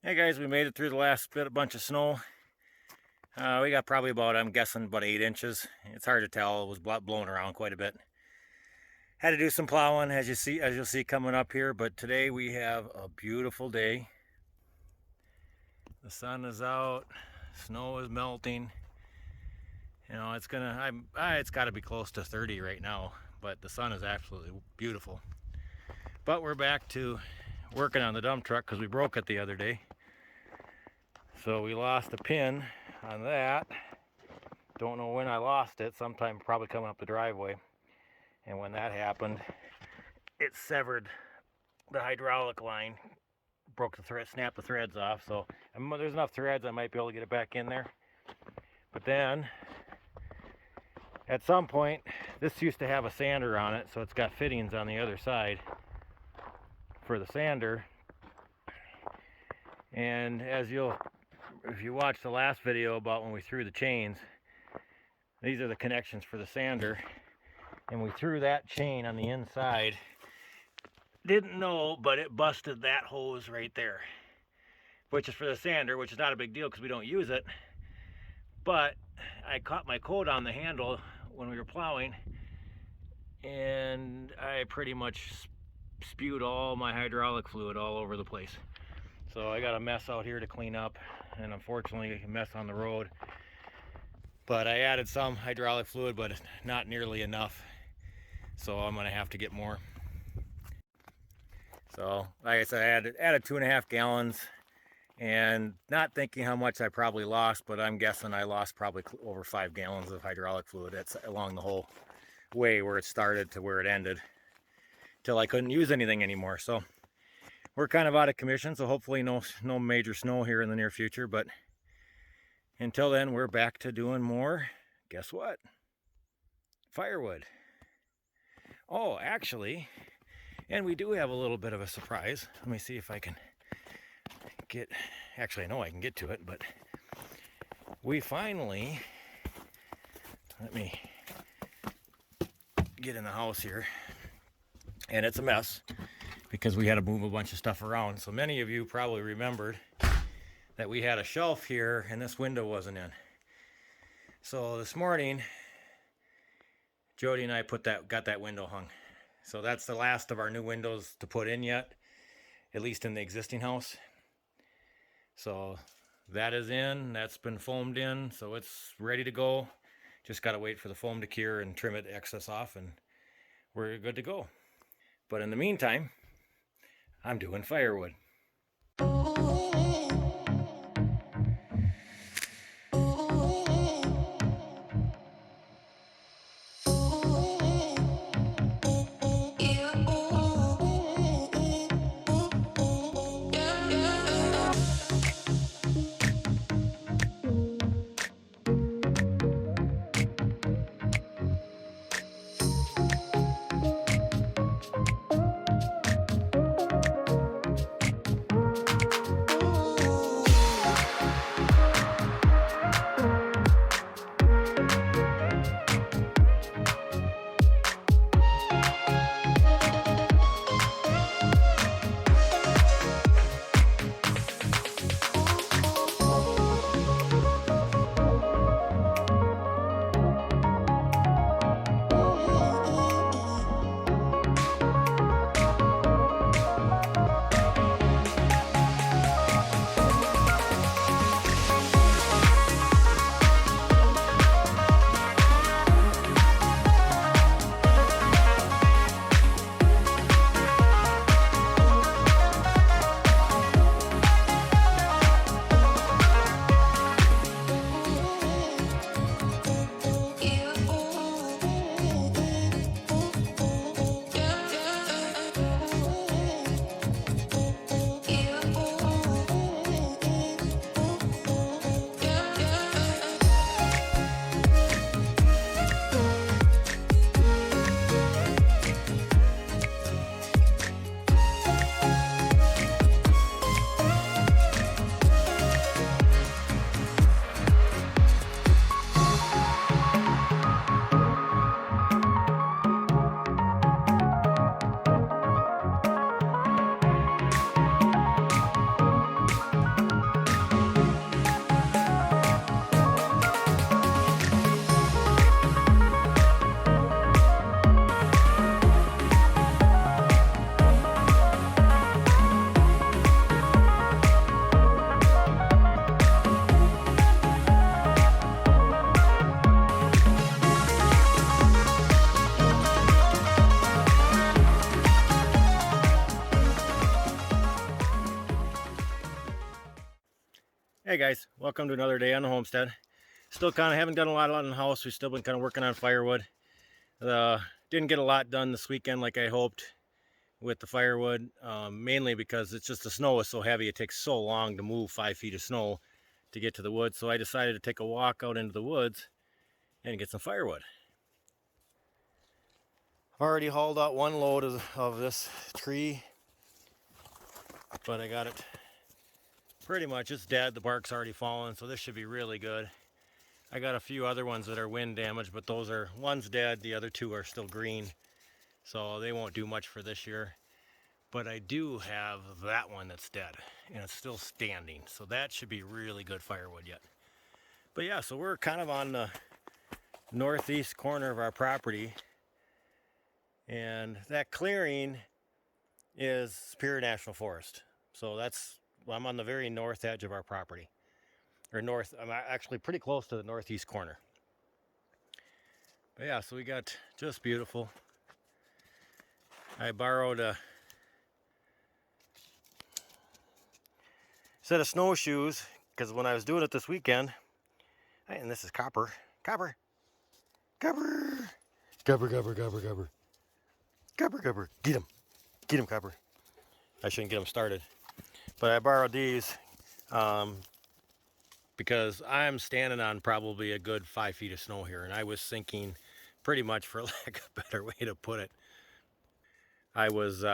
Hey guys, we made it through the last bunch of snow. We got probably about, I'm guessing, about 8 inches. It's hard to tell. It was blowing around quite a bit. Had to do some plowing, as you'll see coming up here. But today we have a beautiful day. The sun is out. Snow is melting. You know, it's got to be close to 30 right now. But the sun is absolutely beautiful. But we're back to working on the dump truck because we broke it the other day. So we lost a pin on that. Don't know when I lost it. Sometime probably coming up the driveway. And when that happened, it severed the hydraulic line, broke the thread, snapped the threads off. So there's enough threads I might be able to get it back in there. But then, at some point, this used to have a sander on it, so it's got fittings on the other side for the sander. And if you watched the last video about when we threw the chains, these are the connections for the sander, and we threw that chain on the inside. Didn't know, but it busted that hose right there, which is for the sander, which is not a big deal because we don't use it. But I caught my coat on the handle when we were plowing, and I pretty much spewed all my hydraulic fluid all over the place. So I got a mess out here to clean up, and unfortunately a mess on the road. But I added some hydraulic fluid, but not nearly enough. So I'm gonna have to get more. So like I said, I added 2.5 gallons, and not thinking how much I probably lost, but I'm guessing I lost probably over 5 gallons of hydraulic fluid. That's along the whole way where it started to where it ended, till I couldn't use anything anymore. So we're kind of out of commission, so hopefully no major snow here in the near future. But until then, we're back to doing more, guess what? Firewood. Oh, actually, and we do have a little bit of a surprise. Let me see if I can actually I know I can get to it, but we finally, let me get in the house here, and it's a mess because we had to move a bunch of stuff around. So many of you probably remembered that we had a shelf here and this window wasn't in. So this morning, Jody and I got that window hung. So that's the last of our new windows to put in yet, at least in the existing house. So that is in, that's been foamed in, so it's ready to go. Just gotta wait for the foam to cure and trim it excess off, and we're good to go. But in the meantime, I'm doing firewood. Hey guys, welcome to another day on the homestead. Still kind of haven't done a lot in the house. We've still been kind of working on firewood. Didn't get a lot done this weekend like I hoped with the firewood, mainly because it's just the snow is so heavy. It takes so long to move 5 feet of snow to get to the woods. So I decided to take a walk out into the woods and get some firewood. I've already hauled out one load of this tree, but I got it pretty much, it's dead. The bark's already fallen, so this should be really good. I got a few other ones that are wind damaged, but those are, one's dead, the other two are still green, so they won't do much for this year. But I do have that one that's dead, and it's still standing, so that should be really good firewood yet. But yeah, so we're kind of on the northeast corner of our property, and that clearing is Superior National Forest. So that's, well, I'm on the very north edge of our property, or north, I'm actually pretty close to the northeast corner. But yeah, so we got just beautiful. I borrowed a set of snowshoes because when I was doing it this weekend, and this is Copper, Copper, Copper, Copper, Copper, Copper, Copper, Copper, Copper, get him, Copper. I shouldn't get him started, but I borrowed these because I'm standing on probably a good 5 feet of snow here, and I was sinking pretty much, for lack of a better way to put it. I was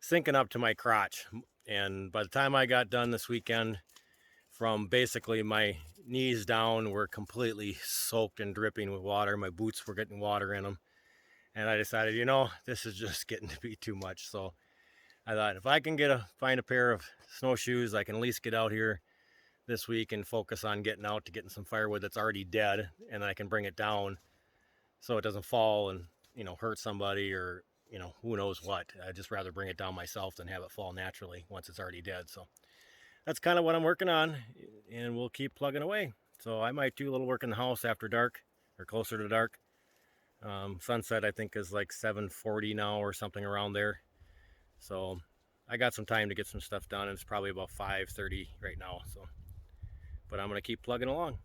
sinking up to my crotch, and by the time I got done this weekend, from basically my knees down were completely soaked and dripping with water. My boots were getting water in them, and I decided, you know, this is just getting to be too much. So I thought, if I can find a pair of snowshoes, I can at least get out here this week and focus on getting some firewood that's already dead, and I can bring it down so it doesn't fall and, you know, hurt somebody, or, you know, who knows what. I'd just rather bring it down myself than have it fall naturally once it's already dead. So that's kind of what I'm working on, and we'll keep plugging away. So I might do a little work in the house after dark, or closer to dark. Sunset, I think, is like 7:40 now or something around there. So I got some time to get some stuff done. It's probably about 5:30 right now. So, but I'm gonna keep plugging along.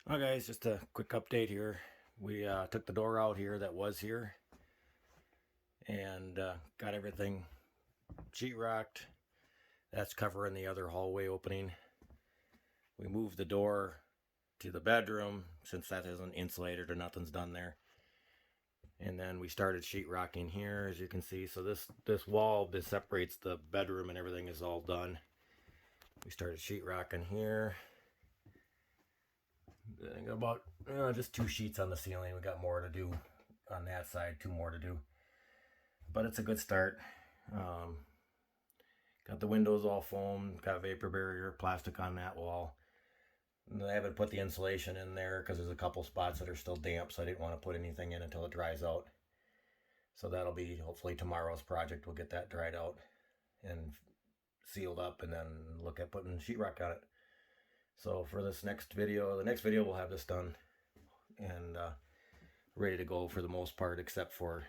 Well, guys, just a quick update here. We took the door out here that was here, and got everything sheetrocked. That's covering the other hallway opening. We moved the door to the bedroom since that isn't insulated or nothing's done there. And then we started sheetrocking here, as you can see. So this wall that separates the bedroom and everything is all done. We started sheetrocking here. I got about just 2 sheets on the ceiling. We got more to do on that side, 2 more to do. But it's a good start. Got the windows all foamed, got vapor barrier, plastic on that wall. And I haven't put the insulation in there because there's a couple spots that are still damp, so I didn't want to put anything in until it dries out. So that'll be hopefully tomorrow's project. We'll get that dried out and sealed up, and then look at putting sheetrock on it. So for this next video, the next video, we'll have this done and ready to go for the most part, except for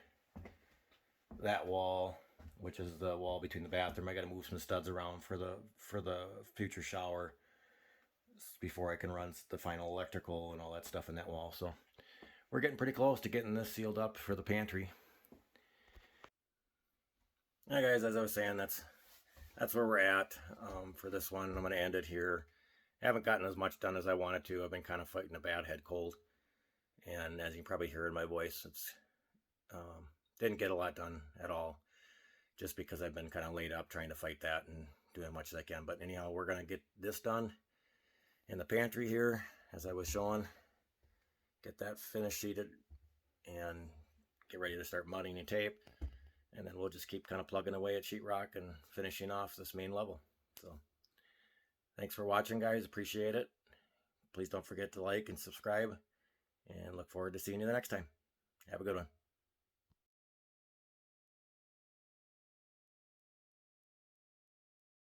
that wall, which is the wall between the bathroom. I got to move some studs around for the future shower before I can run the final electrical and all that stuff in that wall. So we're getting pretty close to getting this sealed up for the pantry. All right, guys, as I was saying, that's where we're at for this one. I'm going to end it here. I haven't gotten as much done as I wanted to. I've been kind of fighting a bad head cold, and as you can probably hear in my voice, it's didn't get a lot done at all, just because I've been kind of laid up trying to fight that and doing as much as I can. But anyhow, we're going to get this done in the pantry here, as I was showing. Get that finished sheeted and get ready to start mudding and tape. And then we'll just keep kind of plugging away at sheetrock and finishing off this main level. So thanks for watching, guys. Appreciate it. Please don't forget to like and subscribe, and look forward to seeing you the next time. Have a good one.